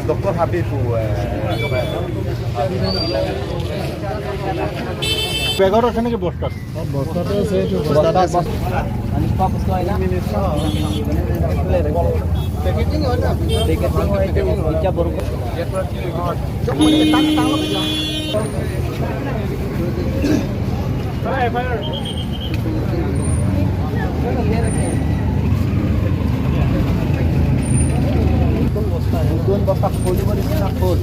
Dr. Habib বেগত আছে নেকি বস্তাত বস্তাতে আছে এইটো বস্তাতে আছে আমি পাপ স্কয়লা পেকেটিং হয় না পেকেটিং হয় এটা বড় কোন বস্তা খুলিব দিছা ফুল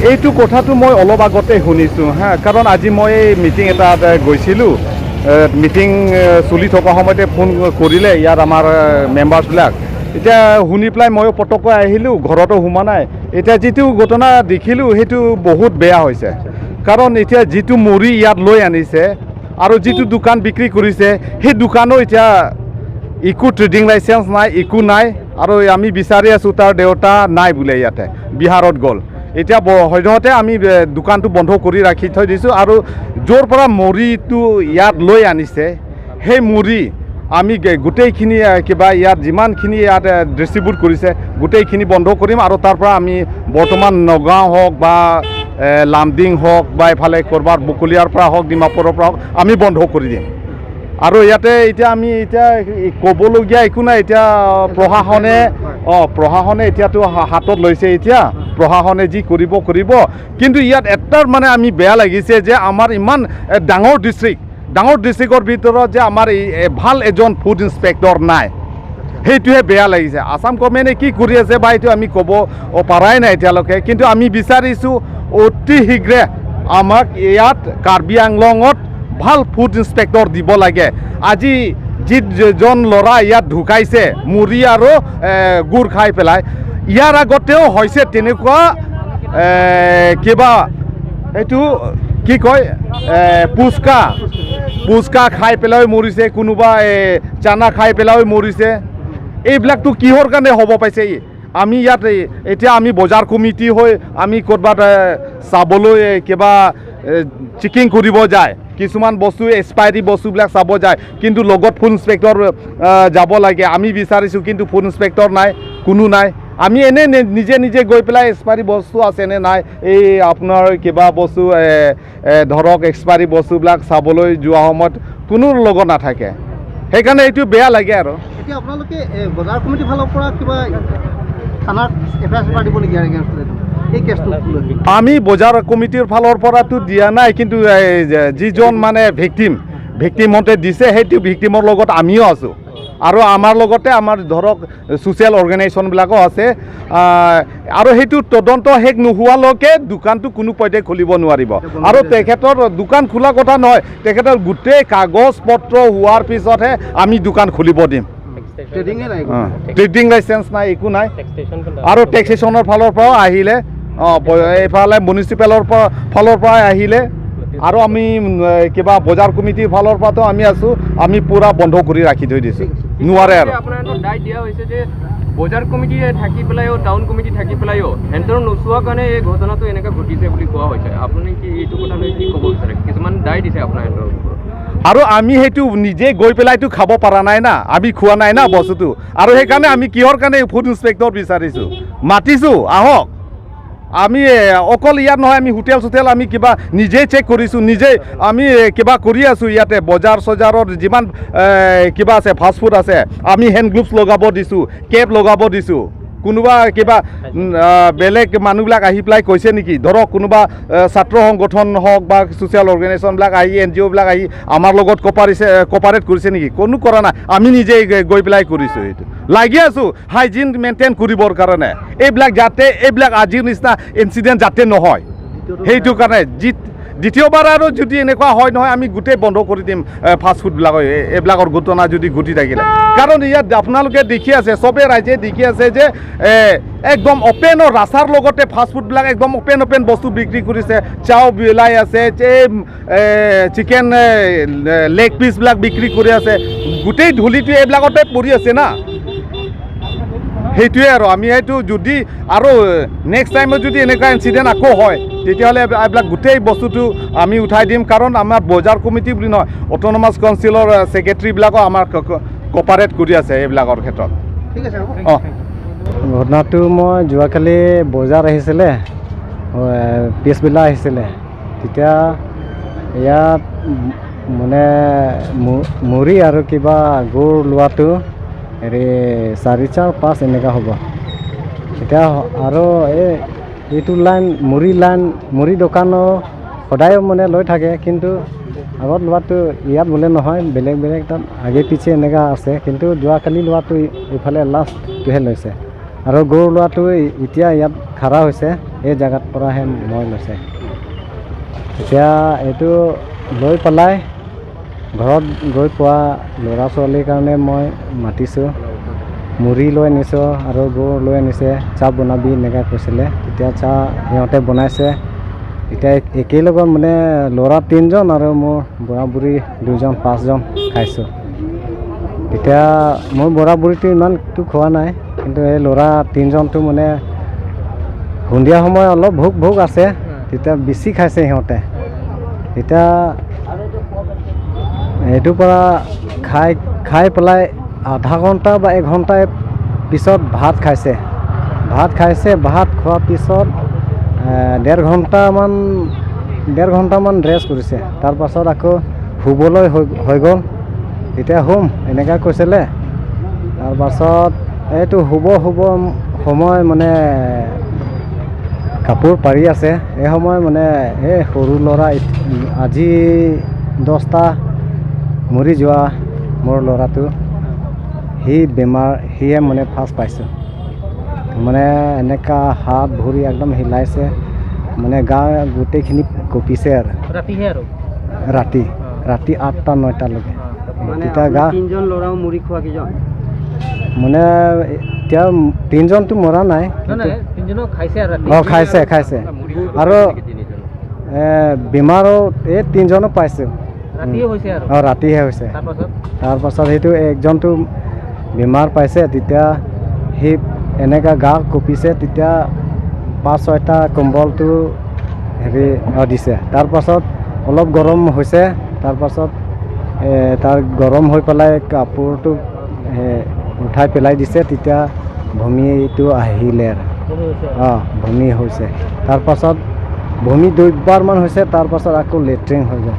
এইটো কথাটো মই অলপ আগতে শুনিছোঁ হা কাৰণ আজি মই মিটিং এটাত গৈছিলোঁ মিটিং চলি থকা সময়তে ফোন কৰিলে ইয়াত আমাৰ মেম্বাৰ্ছবিলাক এতিয়া শুনি পেলাই মই পটককৈ আহিলোঁ ঘৰতো সোমোৱা নাই এতিয়া যিটো ঘটনা দেখিলোঁ সেইটো বহুত বেয়া হৈছে কাৰণ এতিয়া যিটো মুড়ি ইয়াত লৈ আনিছে আৰু যিটো দোকান বিক্ৰী কৰিছে সেই দোকানো এতিয়া একো ট্ৰেডিং লাইচেঞ্চ নাই একো নাই আৰু আমি বিচাৰি আছোঁ তাৰ দেউতা নাই বোলে ইয়াতে বিহাৰত গ'ল এতিয়া সদ্যহতে আমি দোকানটো বন্ধ কৰি ৰাখি থৈ দিছোঁ আৰু য'ৰ পৰা মুড়িটো ইয়াত লৈ আনিছে সেই মুড়ি আমি গোটেইখিনি কিবা ইয়াত যিমানখিনি ইয়াত ডিষ্ট্ৰিবিউট কৰিছে গোটেইখিনি বন্ধ কৰিম আৰু তাৰ পৰা আমি বৰ্তমান নগাঁও হওক বা লামডিং হওক বা এফালে ক'ৰবাত বকলিয়াৰ পৰা হওক ডিমাপুৰৰ পৰা হওক আমি বন্ধ কৰি দিম আৰু ইয়াতে এতিয়া আমি এতিয়া ক'বলগীয়া একো নাই এতিয়া প্ৰশাসনে এতিয়াতো হাতত লৈছে এতিয়া প্ৰশাসনে যি কৰিব কিন্তু ইয়াত এটাৰ মানে আমি বেয়া লাগিছে যে আমাৰ ইমান ডাঙৰ ডিষ্ট্ৰিক্টৰ ভিতৰত যে আমাৰ ভাল এজন ফুড ইনস্পেক্টৰ নাই সেইটোহে বেয়া লাগিছে আসাম গভৰ্ণমেণ্টে কি কৰি আছে বা এইটো আমি ক'ব পৰাই নাই এতিয়ালৈকে কিন্তু আমি বিচাৰিছোঁ অতি শীঘ্ৰে আমাক ইয়াত কাৰ্বি আংলঙত ভাল ফুড ইনস্পেক্টৰ দিব লাগে আজি যিজন ল'ৰা ইয়াত ঢুকাইছে মুড়ি আৰু গুড় খাই পেলাই ইয়াৰ আগতেও হৈছে তেনেকুৱা কিবা এইটো কি কয় পুচকা খাই পেলাই মৰিছে কোনোবা চানা খাই পেলাই মৰিছে এইবিলাকতো কিহৰ কাৰণে হ'ব পাইছে আমি ইয়াত এতিয়া আমি বজাৰ কমিটি হৈ আমি ক'ৰবাত চাবলৈ কিবা চেকিং কৰিব যায় কিছুমান বস্তু এক্সপায়াৰী বস্তুবিলাক চাব যায় কিন্তু লগত ফুড ইনস্পেক্টৰ যাব লাগে আমি বিচাৰিছোঁ কিন্তু ফুড ইনস্পেক্টৰ নাই কোনো নাই আমি এনে নিজে গৈ পেলাই এক্সপায়াৰী বস্তু আছেনে নাই এই আপোনাৰ কিবা বস্তু ধৰক এক্সপায়াৰী বস্তুবিলাক চাবলৈ যোৱা সময়ত কোনো লগত নাথাকে সেইকাৰণে এইটো বেয়া লাগে আৰু এতিয়া আপোনালোকে বজাৰ কমিটিৰ ফালৰ পৰা কিবা থানাত এফআইআৰ দিবলগীয়া এই কেছটো আমি বজাৰ কমিটিৰ ফালৰ পৰাতো দিয়া নাই কিন্তু যিজন মানে ভিক্টিমতে দিছে সেইটো ভিক্টিমৰ লগত আমিও আছোঁ আৰু আমাৰ লগতে আমাৰ ধৰক ছ'চিয়েল অৰ্গেনাইজেশ্যনবিলাকো আছে আৰু সেইটো তদন্ত শেষ নোহোৱালৈকে দোকানটো কোনো পধ্যে খুলিব নোৱাৰিব আৰু তেখেতৰ দোকান খোলা কথা নহয় তেখেতৰ গোটেই কাগজ পত্ৰ হোৱাৰ পিছতহে আমি দোকান খুলিব দিম ট্ৰেডিং লাইচেঞ্চ নাই একো নাই আৰু টেক্সেশ্যনৰ ফালৰ পৰাও আহিলে এইফালে মিউনিচিপেলৰ ফালৰ পৰা আহিলে আৰু আমি কিবা বজাৰ কমিটিৰ ফালৰ পৰাতো আমি আছোঁ আমি পূৰা বন্ধ কৰি ৰাখি থৈ দিছোঁ নোৱাৰে আৰু আপোনাৰ দায় দিয়া হৈছে যে বজাৰ কমিটি থাকি পেলাইও টাউন কমিটি থাকি পেলাইও হেণ্টৰ নোচোৱা কাৰণে এই ঘটনাটো এনেকৈ ঘটিছে বুলি কোৱা হৈছে আপুনি কি এইটো কথা লৈ কি ক'ব বিচাৰে কিছুমান দায় দিছে আপোনাৰ হেণ্টৰ আৰু আমি সেইটো নিজে গৈ পেলাইতো খাব পৰা নাই না আমি খোৱা নাই না বস্তুটো আৰু সেইকাৰণে আমি কিহৰ কাৰণে ফুড ইনস্পেক্টৰ বিচাৰিছোঁ মাতিছোঁ আহক আমি অকল ইয়াত নহয় আমি হোটেল আমি কিবা নিজেই চেক কৰিছোঁ নিজেই আমি কিবা কৰি আছোঁ ইয়াতে বজাৰ চজাৰত যিমান কিবা আছে ফাষ্টফুড আছে আমি হেণ্ড গ্লোভছ লগাব দিছোঁ কেপ লগাব দিছোঁ কোনোবা কিবা বেলেগ মানুহবিলাক আহি পেলাই কৈছে নেকি ধৰক কোনোবা ছাত্ৰ সংগঠন হওক বা ছ'চিয়েল অৰ্গেনাইজেশ্যনবিলাক আহি NGOবিলাক আহি আমাৰ লগত কপাৰেট কৰিছে নেকি কোনো কৰা নাই আমি নিজেই গৈ পেলাই কৰিছোঁ এইটো লাগি আছোঁ হাইজিন মেইনটেইন কৰিবৰ কাৰণে এইবিলাক আজিৰ নিচিনা ইনচিডেণ্ট যাতে নহয় সেইটো কাৰণে দ্বিতীয়বাৰ আৰু যদি এনেকুৱা হয় নহয় আমি গোটেই বন্ধ কৰি দিম ফাষ্টফুডবিলাক এইবিলাকৰ ঘটনা যদি ঘটি থাকিলে কাৰণ ইয়াত আপোনালোকে দেখি আছে চবেই ৰাইজে দেখি আছে যে একদম অপেনৰ ৰাস্তাৰ লগতে ফাষ্টফুডবিলাক একদম অপেন বস্তু বিক্ৰী কৰিছে চাও বিলাই আছে চিকেন লেগ পিচবিলাক বিক্ৰী কৰি আছে গোটেই ধূলিটো এইবিলাকতে পৰি আছে না সেইটোৱে আৰু আমি এইটো যদি আৰু নেক্সট টাইমত যদি এনেকুৱা ইনচিডেণ্ট আকৌ হয় তেতিয়াহ'লে এইবিলাক গোটেই বস্তুটো আমি উঠাই দিম কাৰণ আমাৰ বজাৰ কমিটি বুলি নহয় অট'নমাছ কাউন্সিলৰ ছেক্ৰেটাৰীবিলাকো আমাৰ কপাৰেট কৰি আছে এইবিলাকৰ ক্ষেত্ৰত ঠিক আছে অঁ ঘটনাটো মই যোৱাকালি বজাৰ আহিছিলে পিছবেলা আহিছিলে তেতিয়া ইয়াত মানে মুড়ি আৰু কিবা গুড় লোৱাটো হেৰি 4-5 এনেকুৱা হ'ব এতিয়া আৰু এইটো লাইন মুড়ি দোকানো সদায় মানে লৈ থাকে কিন্তু আগত লোৱাটো ইয়াত বোলে নহয় বেলেগ তাত আগে পিছে এনেকুৱা আছে কিন্তু যোৱাকালি লোৱাটো ইফালে লাষ্টটোহে লৈছে আৰু গুড় লোৱাটো এতিয়া ইয়াত খাৰা হৈছে এই জেগাত পৰাহে মই লৈছে এতিয়া এইটো লৈ পেলাই ঘৰত গৈ পোৱা ল'ৰা ছোৱালীৰ কাৰণে মই মাতিছোঁ মুড়ি লৈ আনিছোঁ আৰু গুড় লৈ আনিছে চাহ বনাবি এনেকৈ কৈছিলে তেতিয়া চাহ সিহঁতে বনাইছে এতিয়া একেলগত মানে ল'ৰা 3জন আৰু মোৰ বুঢ়া বুঢ়ী 2জন 5জন খাইছোঁ এতিয়া মোৰ বুঢ়া বুঢ়ীটো ইমানটো খোৱা নাই কিন্তু এই ল'ৰা 3জনটো মানে সন্ধিয়া সময় অলপ ভোক আছে তেতিয়া বেছি খাইছে সিহঁতে এতিয়া এইটোৰ পৰা খাই পেলাই আধা ঘণ্টা বা 1 ঘণ্টা পিছত ভাত খাইছে ভাত খোৱাৰ পিছত 1.5 ঘণ্টামান ৰেষ্ট কৰিছে তাৰপাছত আকৌ শুবলৈ হৈ গ'ল এতিয়া শুম এনেকৈ কৈছিলে তাৰপাছত এইটো শুব সময় মানে কাপোৰ পাৰি আছে এই সময় মানে এই সৰু ল'ৰা আজি 10টা মৰি যোৱা মোৰ ল'ৰাটো সিয়ে মানে ফাৰ্ষ্ট পাইছোঁ মানে এনেকুৱা হাত ভৰি একদম হিলাইছে মানে গা গোটেইখিনি কঁপিছে আৰু ৰাতি 8টা-9টালৈকে তেতিয়া গা 3জন ল'ৰাও মুড়ি খোৱা কিজন মানে এতিয়া 3জনটো মৰা নাই খাইছে আৰু বেমাৰো এই 3জনো পাইছোঁ ৰাতিহে হৈছে তাৰপাছত সেইটো একজনটো বেমাৰ পাইছে তেতিয়া সি এনেকুৱা গা কঁপিছে তেতিয়া 5-6টা কম্বলটো হেৰি দিছে তাৰপাছত অলপ গৰম হৈছে তাৰপাছত তাৰ গৰম হৈ পেলাই কাপোৰটো উঠাই পেলাই দিছে তেতিয়া ভূমিটো আহিলে আৰু ভূমি হৈছে তাৰপাছত ভূমি 2বাৰমান হৈছে তাৰপাছত আকৌ লেট্ৰিন হৈ গ'ল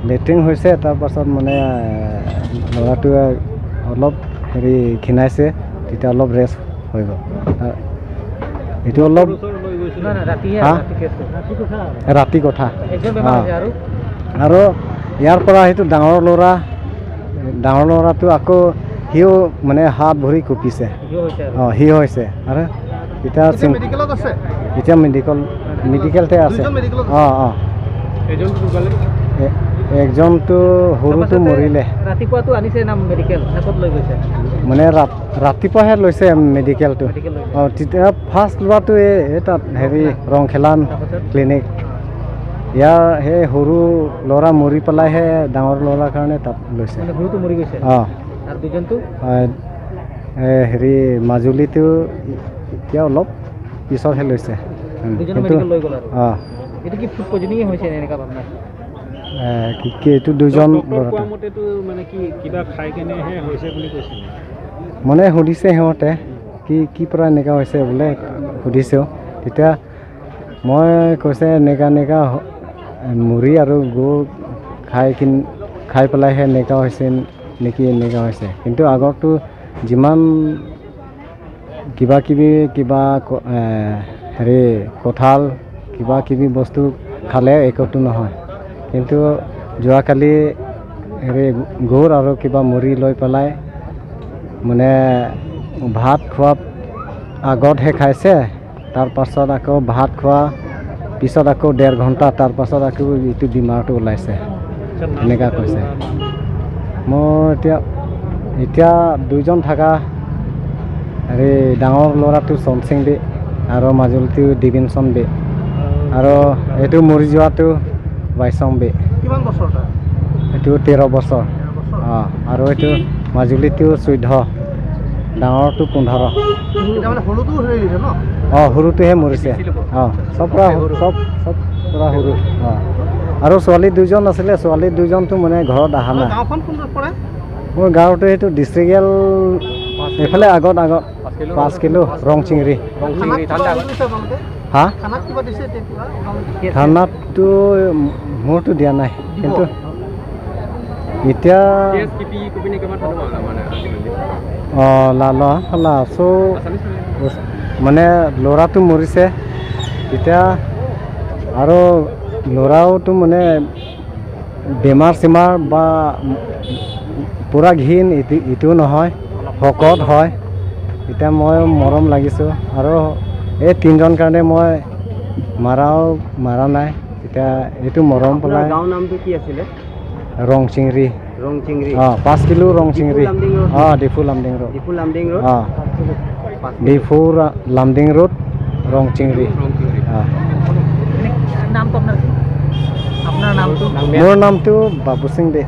লেট্ৰিন হৈছে তাৰপাছত মানে ল'ৰাটোৱে অলপ হেৰি ক্ষীণাইছে তেতিয়া অলপ ৰেষ্ট হৈ গ'ল এইটো অলপ ৰাতি কথা আৰু ইয়াৰ পৰা সেইটো ডাঙৰ ল'ৰাটো আকৌ সিও মানে হাত ভৰি কঁপিছে সি হৈছে আৰু এতিয়া মেডিকেলতে আছে একজনটো সৰুটো মৰিলে ৰাতিপুৱাটো আনিছে না মেডিকেল ক'ত লৈ গৈছে মানে ৰাতিপুৱাহে লৈছে মেডিকেলটো তেতিয়া ফাৰ্ষ্ট লোৱাটো এই তাত হেৰি ৰংখেলান ক্লিনিক ইয়াৰ সেই সৰু ল'ৰা মৰি পেলাইহে ডাঙৰ ল'ৰাৰ কাৰণে তাত লৈছে সৰুটো মৰি গৈছে আৰু দুজনটো হেৰি মাজুলীটো এতিয়া অলপ পিছতহে লৈছে এইটো কি ফুড পয়জনিং হৈছে এনেকুৱা ভাবনা এইটো 2জন মানে কি কিবা খাই কেনেহে হৈছে বুলি কৈছে মানে সুধিছে সিহঁতে কি পৰা এনেকুৱা হৈছে বোলে সুধিছোঁ তেতিয়া মই কৈছে এনেকুৱা মুড়ি আৰু গুড় খাই পেলাইহে এনেকুৱা হৈছে নেকি এনেকুৱা হৈছে কিন্তু আগতো যিমান কিবা হেৰি কঁঠাল কিবা বস্তু খালে একোটো নহয় কিন্তু যোৱাকালি হেৰি গুড় আৰু কিবা মুড়ি লৈ পেলাই মানে ভাত খোৱা আগতহে খাইছে তাৰপাছত আকৌ ভাত খোৱা পিছত আকৌ 1.5 ঘণ্টা তাৰ পাছত আকৌ এইটো বেমাৰটো ওলাইছে এনেকুৱা কৈছে মোৰ এতিয়া 2জন থকা হেৰি ডাঙৰ ল'ৰাটো চনসিং দে আৰু মাজুলীটো ডিভিনচন বে আৰু এইটো মৰি যোৱাটো বাইচং বে কিমান বছৰ তাৰ এইটো 13 বছৰ অঁ আৰু এইটো মাজুলীটো 14 ডাঙৰটো 15 মানে সৰুটো হেৰি হৈছে ন অঁ সৰুটোহে মৰিছে অঁ চব পৰা চব পৰা সৰু অঁ আৰু ছোৱালী 2জন আছিলে ছোৱালী 2জনটো মানে ঘৰত অহা নাই গাঁওখন কোনটোত পৰে মোৰ গাঁৱটো সেইটো ডিষ্ট্ৰিক্টেল এইফালে আগত 5 কিলো ৰংচিংৰি হা খানাত কিবা দিছে এতিয়া থানাতটো মোৰতো দিয়া নাই কিন্তু এতিয়া কেছ কিপি কপিনি কেমান থানো মানে অঁ লালা চ' মানে ল'ৰাটো মৰিছে এতিয়া আৰু ল'ৰাওতো মানে বেমাৰ চেমাৰ বা পূৰা ঘিণ ইটো নহয় শকত হয় এতিয়া মই মৰম লাগিছোঁ আৰু এই 3জন কাৰণে মই মাৰা নাই এতিয়া এইটো মৰম পেলাই গাঁৱৰ নামটো কি আছিলে Rongchingri Rongchingri 5 kilo Rongchingri Diphu Lumding road Diphu Lumding road Diphu Lumding road Rongchingri নামটো আপোনাৰ নামটো মোৰ নামটো বাবু সিং দে